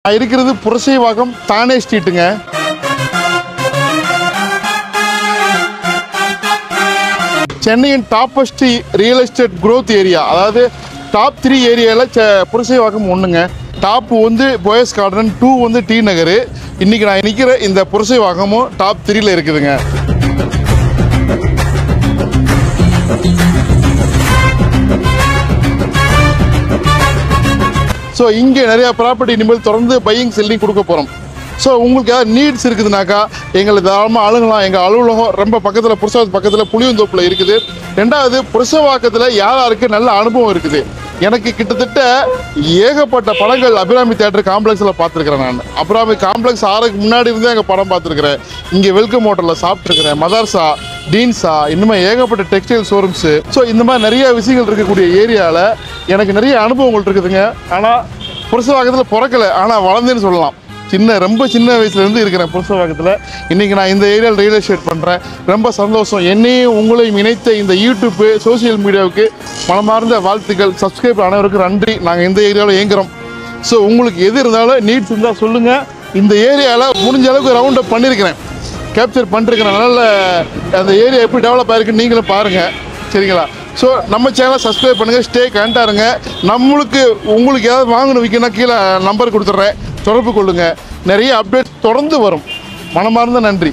நான் இருக்கிறது புரசைவாக்கம் தானே ஸ்ட்ரீட்டுங்க. சென்னையின் toppest real estate growth area, அதாவது டாப் 3 ஏரியாவில் புரசைவாக்கம் ஒன்றுங்க. டாப் வந்து போயஸ் கார்டன், 2 வந்து டி நகர். இன்றைக்கி நான் நிற்கிற இந்த புரசைவாக்கமும் டாப் 3ல் இருக்குதுங்க. ஸோ இங்கே நிறையா ப்ராப்பர்ட்டி இனிமேல் தொடர்ந்து பையிங் செல்லிங் கொடுக்க போகிறோம். ஸோ உங்களுக்கு ஏதாவது நீட்ஸ் இருக்குதுனாக்கா எங்களை தாராளமாக அணுகலாம். எங்கள் அலுவலகம் ரொம்ப பக்கத்தில், புரசவாக்கம் பக்கத்தில் புளியந்தோப்பில் இருக்குது. 2வது புரசவாக்கத்தில் யாருக்கு நல்ல அனுபவம் இருக்குது. எனக்கு கிட்டத்தட்ட ஏகப்பட்ட படங்கள் அபிராமி தியேட்டர் காம்ப்ளெக்ஸில் பார்த்துருக்கிறேன். நான் அபிராமி காம்ப்ளெக்ஸ் ஆறதுக்கு முன்னாடி இருந்தே எங்கள் படம் பார்த்துருக்குறேன். இங்கே வெல்கம் ஹோட்டலில் சாப்பிட்ருக்கிறேன். மதர்சா, டீன்ஸா, இன்னுமே ஏகப்பட்ட டெக்ஸ்டைல் ஷோரூம்ஸு. ஸோ இந்த மாதிரி நிறைய விஷயங்கள் இருக்கக்கூடிய ஏரியாவில் எனக்கு நிறைய அனுபவங்கள் இருக்குதுங்க. ஆனால் புரசவாக்கத்தில் பிறக்கலை, ஆனால் வளர்ந்தேன்னு சொல்லலாம். ரொம்ப சின்ன வயசுலேருந்து இருக்கிறேன் புரசவாக்கத்தில். இன்றைக்கி நான் இந்த ஏரியாவில் ரியல் எஸ்டேட் பண்ணுறேன். ரொம்ப சந்தோஷம். என்னையும் உங்களையும் இணைத்த இந்த யூடியூப்பு சோசியல் மீடியாவுக்கு மனமார்ந்த வாழ்த்துக்கள். சப்ஸ்கிரைப் அனைவருக்கும் நன்றி. நாங்கள் இந்த ஏரியாவில் இயங்குகிறோம். ஸோ உங்களுக்கு எது இருந்தாலும் நீட்ஸ் இருந்தால் சொல்லுங்கள். இந்த ஏரியாவில் முடிஞ்ச அளவுக்கு ரவுண்ட் அப் பண்ணியிருக்கிறேன், கேப்சர் பண்ணிருக்கிறேன். அதனால் அந்த ஏரியா எப்படி டெவலப் ஆகிருக்குன்னு நீங்களும் பாருங்கள், சரிங்களா? ஸோ நம்ம சேனலை சப்ஸ்கிரைப் பண்ணுங்கள், ஸ்டே கனெக்டாக இருங்க. உங்களுக்கு ஏதாவது வாங்கணும் விற்கணும் கீழே நம்பர் கொடுத்துட்றேன், தொடர்பு கொள்ளுங்கள். நிறைய அப்டேட் தொடர்ந்து வரும். மனமார்ந்த நன்றி.